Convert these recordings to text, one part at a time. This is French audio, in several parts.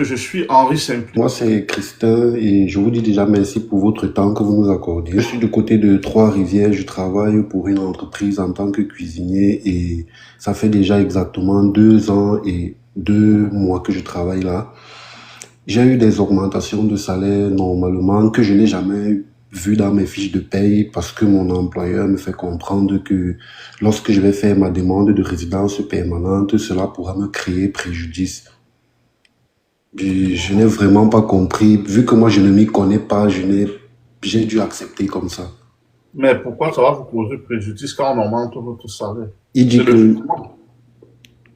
Je suis Henri Simple. Moi, c'est Christin et je vous dis déjà merci pour votre temps que vous nous accordez. Je suis du côté de Trois-Rivières. Je travaille pour une entreprise en tant que cuisinier et ça fait déjà exactement 2 ans et 2 mois que je travaille là. J'ai eu des augmentations de salaire normalement que je n'ai jamais vues dans mes fiches de paye parce que mon employeur me fait comprendre que lorsque je vais faire ma demande de résidence permanente, cela pourra me créer préjudice. Je n'ai vraiment pas compris. Vu que moi, je ne m'y connais pas, j'ai dû accepter comme ça. Mais pourquoi ça va vous causer préjudice quand on augmente votre salaire? Il C'est dit le que, minimum.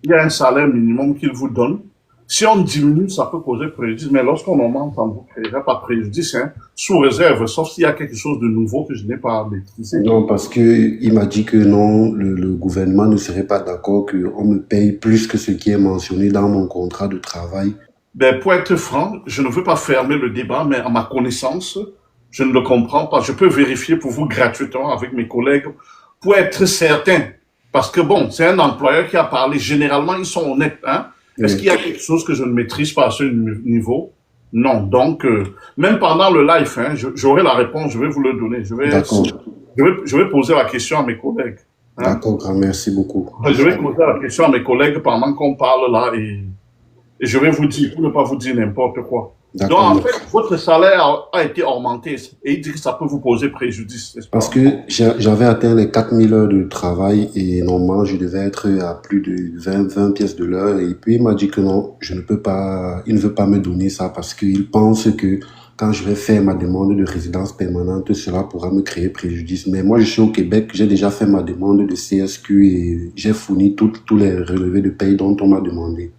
Il y a un salaire minimum qu'il vous donne. Si on diminue, ça peut causer préjudice, mais lorsqu'on augmente, ça ne vous créera pas préjudice, hein, sous réserve, sauf s'il y a quelque chose de nouveau que je n'ai pas maîtrisé. non, parce que il m'a dit que non, le gouvernement ne serait pas d'accord qu'on me paye plus que ce qui est mentionné dans mon contrat de travail. Ben, pour être franc, je ne veux pas fermer le débat, mais à ma connaissance, je ne le comprends pas. Je peux vérifier pour vous gratuitement avec mes collègues pour être certain. Parce que bon, c'est un employeur qui a parlé. Généralement, ils sont honnêtes, hein. Est-ce Oui. qu'il y a quelque chose que je ne maîtrise pas à ce niveau? Non. Donc, même pendant le live, hein, j'aurai la réponse, je vais vous le donner. D'accord, Je vais poser la question à mes collègues. Hein. d'accord, grand merci beaucoup. Je vais poser la question à mes collègues pendant qu'on parle là et je vais vous dire, pour ne pas vous dire n'importe quoi. Donc, D'accord, en merci. fait, votre salaire a été augmenté et il dit que ça peut vous poser préjudice, n'est-ce Parce pas? que j'avais atteint les 4000 heures de travail et normalement je devais être à plus de 20 pièces de l'heure. Et puis il m'a dit que non, je ne peux pas, il ne veut pas me donner ça parce qu'il pense que quand je vais faire ma demande de résidence permanente, cela pourra me créer préjudice. Mais moi je suis au Québec, j'ai déjà fait ma demande de CSQ et j'ai fourni tous les relevés de paye dont on m'a demandé.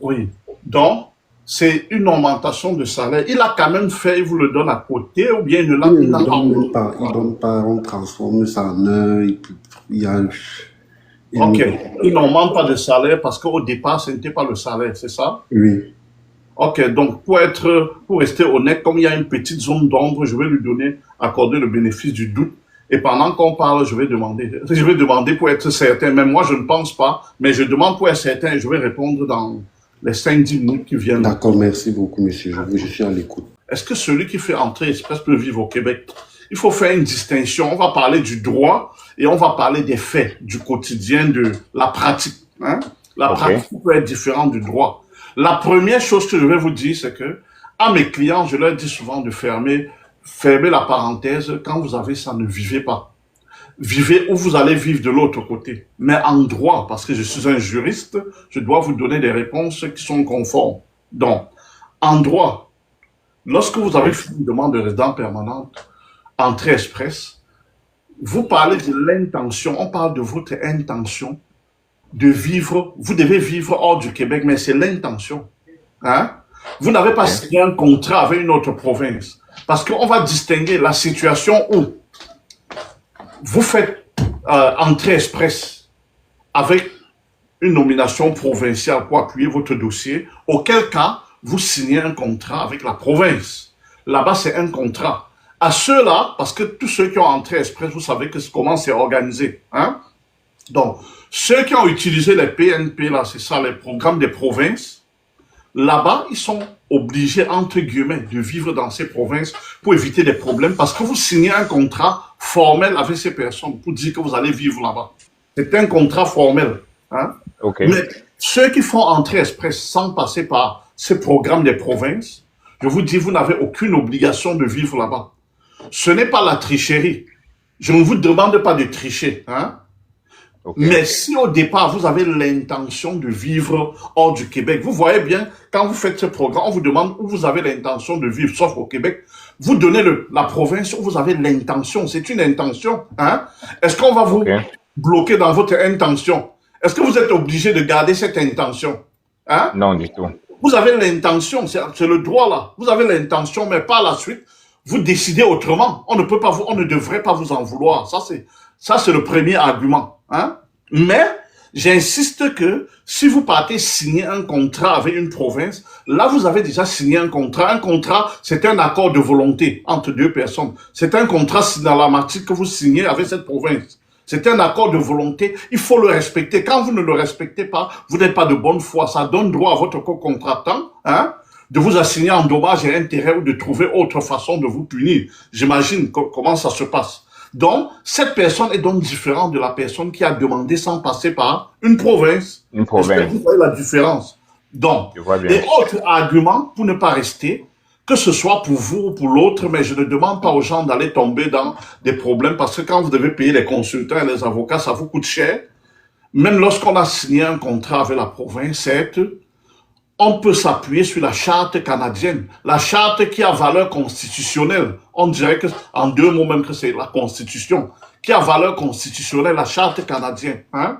Oui. Donc, c'est une augmentation de salaire. Il a quand même fait, il vous le donne à côté ou bien Il ne il me n'a pas donne même encore. pas, il donne pas, on transforme ça en heures, il y a, il Ok. me, Il n'augmente pas de salaire parce qu'au départ, ce n'était pas le salaire, c'est ça? oui, Ok. Donc, pour rester honnête, comme il y a une petite zone d'ombre, je vais lui accorder le bénéfice du doute. Et pendant qu'on parle, je vais demander pour être certain. Même moi, je ne pense pas, mais je demande pour être certain et je vais répondre dans les 5-10 minutes qui viennent. d'accord, merci beaucoup, monsieur. Je suis à l'écoute. Est-ce que celui qui fait entrer express peut vivre au Québec? Il faut faire une distinction. On va parler du droit et on va parler des faits, du quotidien, de la pratique. Hein? La Ok. pratique peut être différente du droit. La première chose que je vais vous dire, c'est que à mes clients, je leur dis souvent de fermer la parenthèse. Quand vous avez ça, ne vivez pas. Vivez où vous allez vivre de l'autre côté. Mais en droit, parce que je suis un juriste, je dois vous donner des réponses qui sont conformes. Donc, en droit, lorsque vous avez fait une demande de résidence permanente, entrée express, vous parlez de l'intention, on parle de votre intention de vivre, vous devez vivre hors du Québec, mais c'est l'intention. Hein? Vous n'avez pas Ok. signé un contrat avec une autre province. Parce qu'on va distinguer la situation où vous faites entrée express avec une nomination provinciale pour appuyer votre dossier, auquel cas, vous signez un contrat avec la province. Là-bas, c'est un contrat. À ceux-là, parce que tous ceux qui ont entré express, vous savez comment c'est organisé. Hein? Donc, ceux qui ont utilisé les PNP, là, c'est ça, les programmes des provinces, là-bas, ils sont obligés, entre guillemets, de vivre dans ces provinces pour éviter des problèmes parce que vous signez un contrat formel avec ces personnes pour dire que vous allez vivre là-bas. C'est un contrat formel. Hein? Ok. Mais ceux qui font entrer express sans passer par ces programmes des provinces, je vous dis, vous n'avez aucune obligation de vivre là-bas. Ce n'est pas la tricherie. Je ne vous demande pas de tricher. Hein? Ok. Mais si au départ, vous avez l'intention de vivre hors du Québec, vous voyez bien, quand vous faites ce programme, on vous demande où vous avez l'intention de vivre, sauf au Québec. Vous donnez la province où vous avez l'intention. C'est une intention. Hein? Est-ce qu'on va vous Ok. bloquer dans votre intention? Est-ce que vous êtes obligé de garder cette intention? Hein? Non, du tout. Vous avez l'intention, c'est le droit là. Vous avez l'intention, mais par la suite, vous décidez autrement. On ne devrait pas vous en vouloir. Ça c'est le premier argument. Hein? Mais, j'insiste que si vous partez signer un contrat avec une province, là vous avez déjà signé un contrat. Un contrat, c'est un accord de volonté entre deux personnes. C'est un contrat signalématique que vous signez avec cette province. C'est un accord de volonté, il faut le respecter. Quand vous ne le respectez pas, vous n'êtes pas de bonne foi. Ça donne droit à votre co-contractant, hein, de vous assigner en dommages et intérêts ou de trouver autre façon de vous punir. J'imagine comment ça se passe. Donc, cette personne est donc différente de la personne qui a demandé sans passer par une province. Une province. Vous voyez la différence. Donc, et autre argument pour ne pas rester, que ce soit pour vous ou pour l'autre, mais je ne demande pas aux gens d'aller tomber dans des problèmes parce que quand vous devez payer les consultants et les avocats, ça vous coûte cher. Même lorsqu'on a signé un contrat avec la province, certes, on peut s'appuyer sur la charte canadienne, la charte qui a valeur constitutionnelle. On dirait que, en deux mots même, que c'est la Constitution qui a valeur constitutionnelle, la charte canadienne. Hein?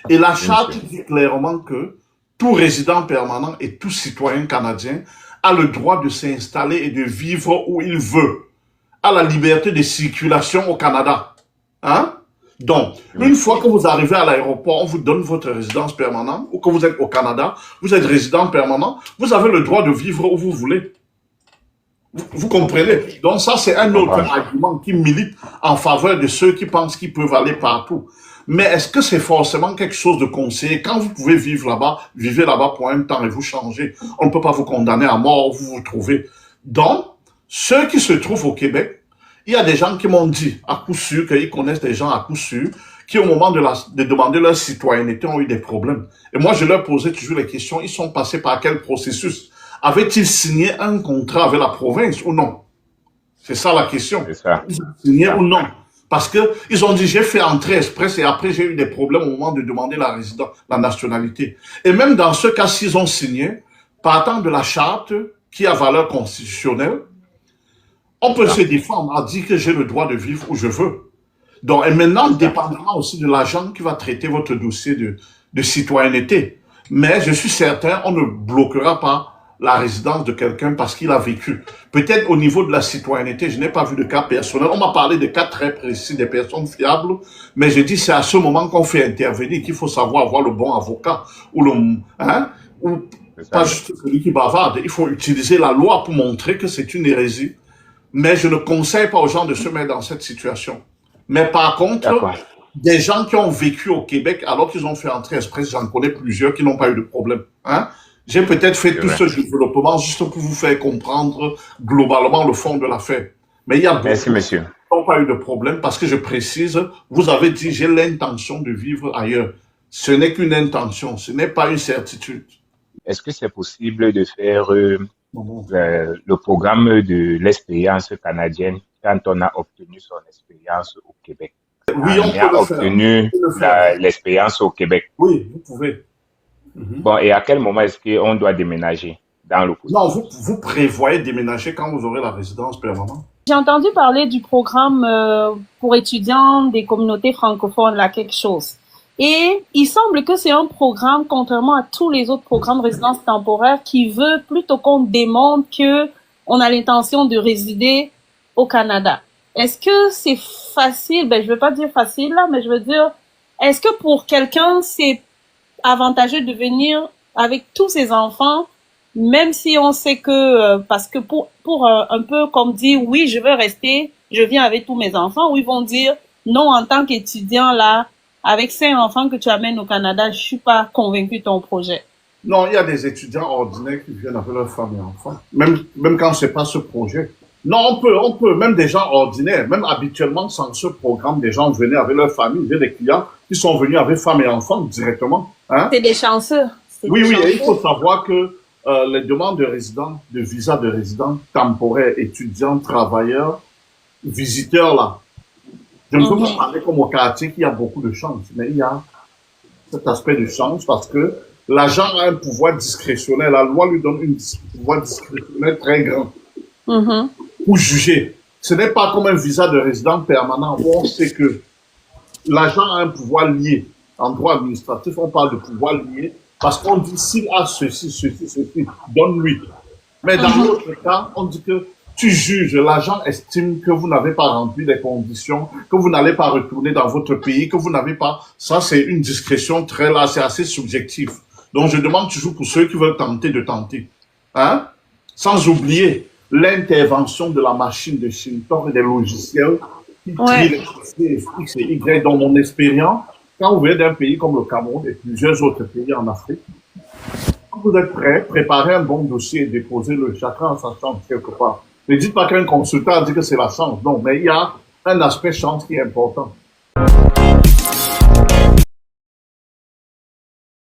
Et la charte dit clairement que tout résident permanent et tout citoyen canadien a le droit de s'installer et de vivre où il veut, a la liberté de circulation au Canada. Hein? Donc, une fois que vous arrivez à l'aéroport, on vous donne votre résidence permanente, ou que vous êtes au Canada, vous êtes résident permanent, vous avez le droit de vivre où vous voulez. Vous comprenez? Donc ça, c'est un autre argument qui milite en faveur de ceux qui pensent qu'ils peuvent aller partout. Mais est-ce que c'est forcément quelque chose de conseillé? Quand vous pouvez vivre là-bas, vivez là-bas pour un temps et vous changez. On ne peut pas vous condamner à mort où vous vous trouvez. Donc, ceux qui se trouvent au Québec, il y a des gens qui m'ont dit, à coup sûr, qu'ils connaissent des gens à coup sûr, qui au moment de demander leur citoyenneté ont eu des problèmes. Et moi, je leur posais toujours les questions, ils sont passés par quel processus? Avaient-ils signé un contrat avec la province ou non? C'est ça la question. C'est ça. Ils ont signé ou non? Parce que ils ont dit, j'ai fait entrer express et après j'ai eu des problèmes au moment de demander la résidence, la nationalité. Et même dans ce cas, s'ils ont signé, partant de la charte qui a valeur constitutionnelle, on peut se défendre à dire que j'ai le droit de vivre où je veux. Donc, et maintenant, dépendamment aussi de l'agent qui va traiter votre dossier de citoyenneté. Mais je suis certain, on ne bloquera pas la résidence de quelqu'un parce qu'il a vécu. Peut-être au niveau de la citoyenneté, je n'ai pas vu de cas personnel. On m'a parlé de cas très précis, des personnes fiables, mais je dis c'est à ce moment qu'on fait intervenir qu'il faut savoir avoir le bon avocat ou ou pas juste celui qui bavarde. Il faut utiliser la loi pour montrer que c'est une hérésie. Mais je ne conseille pas aux gens de se mettre dans cette situation. Mais par contre, des gens qui ont vécu au Québec alors qu'ils ont fait entrer express, j'en connais plusieurs qui n'ont pas eu de problème. Hein? J'ai peut-être fait tout ce développement juste pour vous faire comprendre globalement le fond de l'affaire. Mais il y a beaucoup qui n'ont pas eu de problème parce que je précise, vous avez dit j'ai l'intention de vivre ailleurs. Ce n'est qu'une intention, ce n'est pas une certitude. Est-ce que c'est possible de faire le programme de l'expérience canadienne quand on a obtenu son expérience au Québec? Oui, on peut obtenu l'expérience au Québec. Oui, vous pouvez. Bon, et à quel moment est-ce qu'on doit déménager dans le Non, vous prévoyez déménager quand vous aurez la résidence permanente? J'ai entendu parler du programme pour étudiants des communautés francophones, là, quelque chose. Et il semble que c'est un programme, contrairement à tous les autres programmes de résidence temporaire, qui veut plutôt qu'on démontre que on a l'intention de résider au Canada. Est-ce que c'est facile? Ben, je veux pas dire facile là, mais je veux dire, est-ce que pour quelqu'un, c'est avantageux de venir avec tous ses enfants, même si on sait que, parce que pour un peu comme dire, oui, je veux rester, je viens avec tous mes enfants, ou ils vont dire, non, en tant qu'étudiant là, avec 5 enfants que tu amènes au Canada, je suis pas convaincu de ton projet. Non, il y a des étudiants ordinaires qui viennent avec leurs femmes et enfants, même quand c'est pas ce projet. Non, on peut, même des gens ordinaires, même habituellement sans ce programme, des gens venaient avec leur famille, il y a des clients qui sont venus avec femmes et enfants directement. Hein? C'est des chanceux. Oui, et il faut savoir que les demandes de résidents, de visa de résidents temporaires, étudiants, travailleurs, visiteurs là, je ne peux pas parler comme au quartier qu'il y a beaucoup de chance, mais il y a cet aspect de chance parce que l'agent a un pouvoir discrétionnaire. La loi lui donne un pouvoir discrétionnaire très grand pour juger. Ce n'est pas comme un visa de résident permanent où on sait que l'agent a un pouvoir lié. En droit administratif, on parle de pouvoir lié parce qu'on dit s'il a ceci, donne-lui. Mais dans l'autre cas, on dit que tu juges, l'agent estime que vous n'avez pas rempli les conditions, que vous n'allez pas retourner dans votre pays, que vous n'avez pas... Ça, c'est une discrétion très là, c'est assez subjectif. Donc, je demande toujours pour ceux qui veulent tenter de tenter. Hein? Sans oublier l'intervention de la machine de Shintor et des logiciels qui trient les dossiers X et Y. Dans mon expérience, quand vous venez d'un pays comme le Cameroun et plusieurs autres pays en Afrique, vous êtes prêt, préparez un bon dossier et déposez-le chacun à sa chance quelque part. Ne dites pas qu'un consultant dit que c'est la chance. Non, mais il y a un aspect chance qui est important.